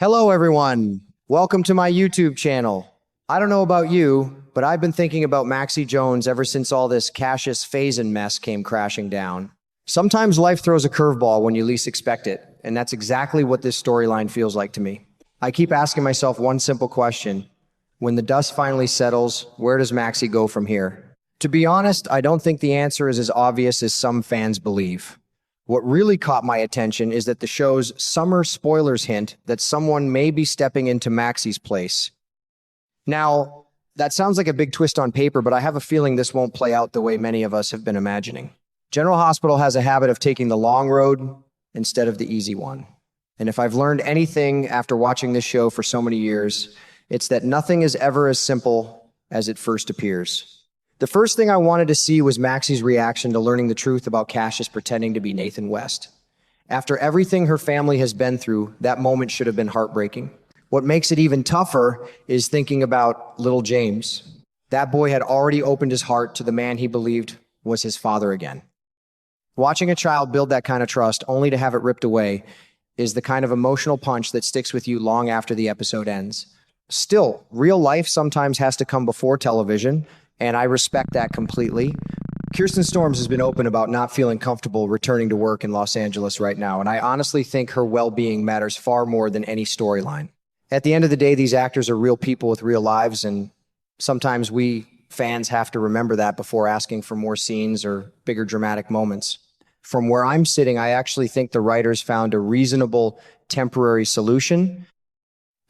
Hello, everyone. Welcome to my YouTube channel. I don't know about you, but I've been thinking about Maxi Jones ever since all this Cassius Phazon mess came crashing down. Sometimes life throws a curveball when you least expect it, and that's exactly what this storyline feels like to me. I keep asking myself one simple question. When the dust finally settles, where does Maxi go from here? To be honest, I don't think the answer is as obvious as some fans believe. What really caught my attention is that the show's summer spoilers hint that someone may be stepping into Maxi's place. Now, that sounds like a big twist on paper, but I have a feeling this won't play out the way many of us have been imagining. General Hospital has a habit of taking the long road instead of the easy one. And if I've learned anything after watching this show for so many years, it's that nothing is ever as simple as it first appears. The first thing I wanted to see was Maxi's reaction to learning the truth about Cassius pretending to be Nathan West. After everything her family has been through, that moment should have been heartbreaking. What makes it even tougher is thinking about little James. That boy had already opened his heart to the man he believed was his father again. Watching a child build that kind of trust only to have it ripped away is the kind of emotional punch that sticks with you long after the episode ends. Still, real life sometimes has to come before television, and I respect that completely. Kirsten Storms has been open about not feeling comfortable returning to work in Los Angeles right now, and I honestly think her well-being matters far more than any storyline. At the end of the day, these actors are real people with real lives, and sometimes we fans have to remember that before asking for more scenes or bigger dramatic moments. From where I'm sitting, I actually think the writers found a reasonable temporary solution.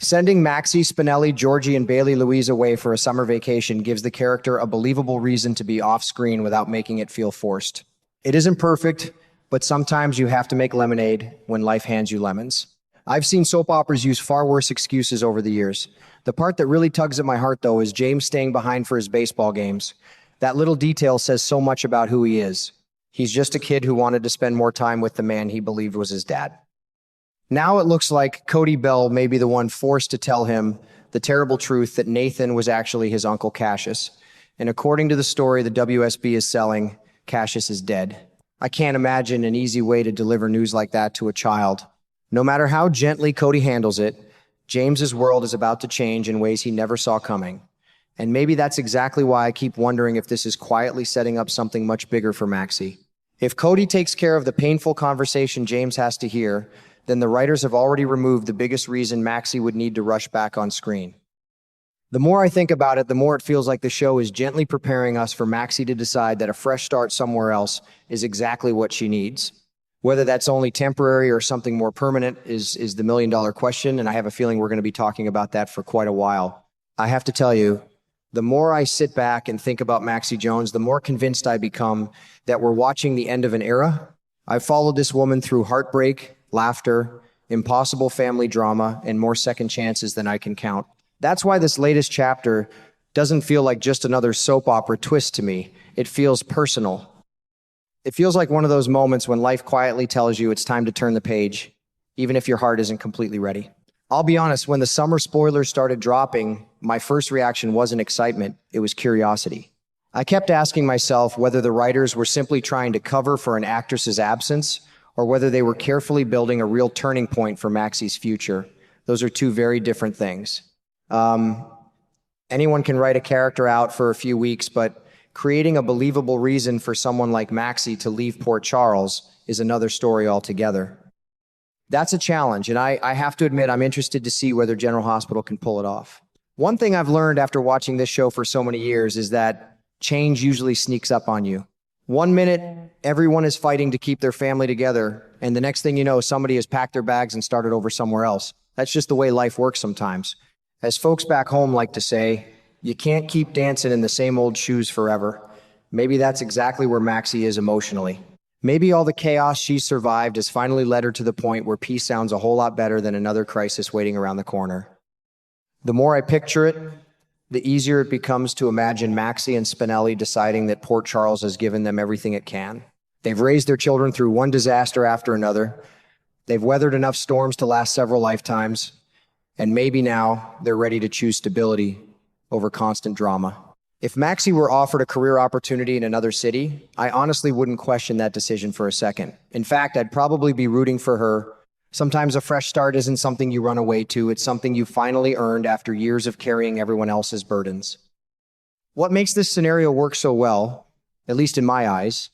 Sending Maxie, Spinelli, Georgie, and Bailey Louise away for a summer vacation gives the character a believable reason to be off-screen without making it feel forced. It isn't perfect, but sometimes you have to make lemonade when life hands you lemons. I've seen soap operas use far worse excuses over the years. The part that really tugs at my heart, though, is James staying behind for his baseball games. That little detail says so much about who he is. He's just a kid who wanted to spend more time with the man he believed was his dad. Now it looks like Cody Bell may be the one forced to tell him the terrible truth that Nathan was actually his uncle Cassius. And according to the story the WSB is selling, Cassius is dead. I can't imagine an easy way to deliver news like that to a child. No matter how gently Cody handles it, James's world is about to change in ways he never saw coming. And maybe that's exactly why I keep wondering if this is quietly setting up something much bigger for Maxie. If Cody takes care of the painful conversation James has to hear, then the writers have already removed the biggest reason Maxie would need to rush back on screen. The more I think about it, the more it feels like the show is gently preparing us for Maxie to decide that a fresh start somewhere else is exactly what she needs. Whether that's only temporary or something more permanent is the million-dollar question, and I have a feeling we're going to be talking about that for quite a while. I have to tell you, the more I sit back and think about Maxi Jones, the more convinced I become that we're watching the end of an era. I've followed this woman through heartbreak, laughter, impossible family drama, and more second chances than I can count. That's why this latest chapter doesn't feel like just another soap opera twist to me. It feels personal. It feels like one of those moments when life quietly tells you it's time to turn the page, even if your heart isn't completely ready. I'll be honest, when the summer spoilers started dropping, my first reaction wasn't excitement, it was curiosity. I kept asking myself whether the writers were simply trying to cover for an actress's absence, or whether they were carefully building a real turning point for Maxi's future. Those are two very different things. Anyone can write a character out for a few weeks, but creating a believable reason for someone like Maxie to leave Port Charles is another story altogether. That's a challenge, and I have to admit I'm interested to see whether General Hospital can pull it off. One thing I've learned after watching this show for so many years is that change usually sneaks up on you. One minute, everyone is fighting to keep their family together, and the next thing you know, somebody has packed their bags and started over somewhere else. That's just the way life works sometimes. As folks back home like to say, you can't keep dancing in the same old shoes forever. Maybe that's exactly where Maxie is emotionally. Maybe all the chaos she's survived has finally led her to the point where peace sounds a whole lot better than another crisis waiting around the corner. The more I picture it, the easier it becomes to imagine Maxie and Spinelli deciding that Port Charles has given them everything it can. They've raised their children through one disaster after another. They've weathered enough storms to last several lifetimes. And maybe now they're ready to choose stability over constant drama. If Maxie were offered a career opportunity in another city, I honestly wouldn't question that decision for a second. In fact, I'd probably be rooting for her Sometimes a fresh start isn't something you run away to, it's something you finally earned after years of carrying everyone else's burdens. What makes this scenario work so well, at least in my eyes,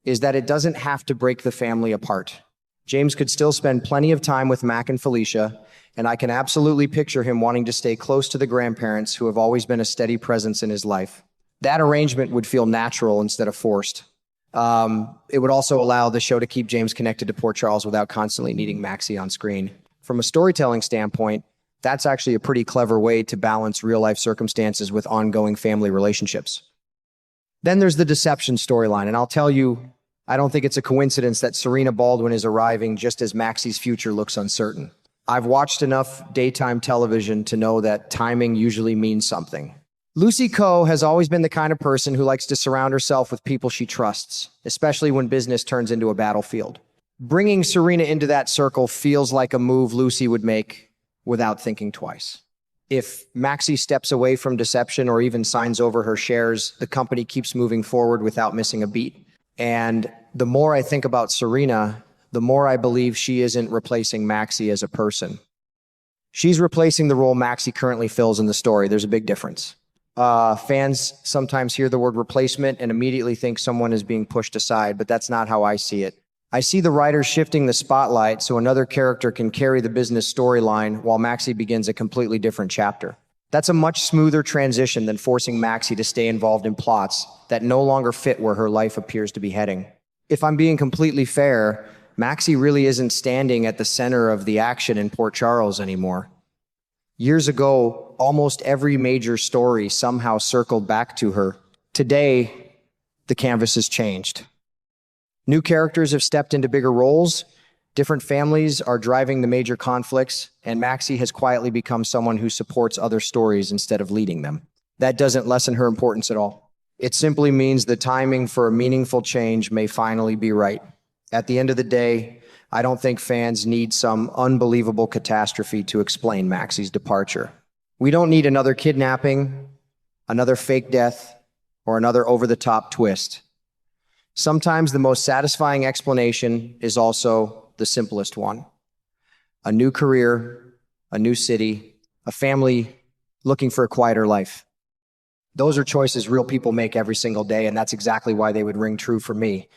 is that it doesn't have to break the family apart. James could still spend plenty of time with Mac and Felicia, and I can absolutely picture him wanting to stay close to the grandparents who have always been a steady presence in his life. That arrangement would feel natural instead of forced. It would also allow the show to keep James connected to Port Charles without constantly needing Maxie on screen. From a storytelling standpoint, that's actually a pretty clever way to balance real-life circumstances with ongoing family relationships. Then there's the deception storyline, and I'll tell you, I don't think it's a coincidence that Serena Baldwin is arriving just as Maxie's future looks uncertain. I've watched enough daytime television to know that timing usually means something. Lucy Coe has always been the kind of person who likes to surround herself with people she trusts, especially when business turns into a battlefield. Bringing Serena into that circle feels like a move Lucy would make without thinking twice. If Maxie steps away from deception or even signs over her shares, the company keeps moving forward without missing a beat. And the more I think about Serena, the more I believe she isn't replacing Maxie as a person. She's replacing the role Maxie currently fills in the story. There's a big difference. Fans sometimes hear the word replacement and immediately think someone is being pushed aside, but that's not how I see it. I see the writers shifting the spotlight so another character can carry the business storyline while Maxie begins a completely different chapter. That's a much smoother transition than forcing Maxie to stay involved in plots that no longer fit where her life appears to be heading. If I'm being completely fair, Maxie really isn't standing at the center of the action in Port Charles anymore. Years ago, almost every major story somehow circled back to her. Today, the canvas has changed. New characters have stepped into bigger roles, different families are driving the major conflicts, and Maxie has quietly become someone who supports other stories instead of leading them. That doesn't lessen her importance at all. It simply means the timing for a meaningful change may finally be right. At the end of the day, I don't think fans need some unbelievable catastrophe to explain Maxie's departure. We don't need another kidnapping, another fake death, or another over-the-top twist. Sometimes the most satisfying explanation is also the simplest one. A new career, a new city, a family looking for a quieter life. Those are choices real people make every single day, and that's exactly why they would ring true for me.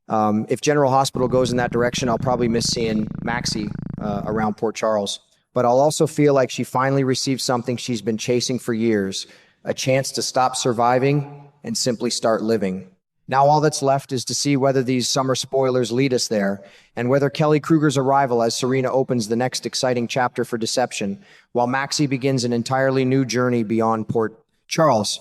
If General Hospital goes in that direction, I'll probably miss seeing Maxie around Port Charles. But I'll also feel like she finally received something she's been chasing for years, a chance to stop surviving and simply start living. Now all that's left is to see whether these summer spoilers lead us there, and whether Kelly Kruger's arrival as Serena opens the next exciting chapter for Deception, while Maxie begins an entirely new journey beyond Port Charles.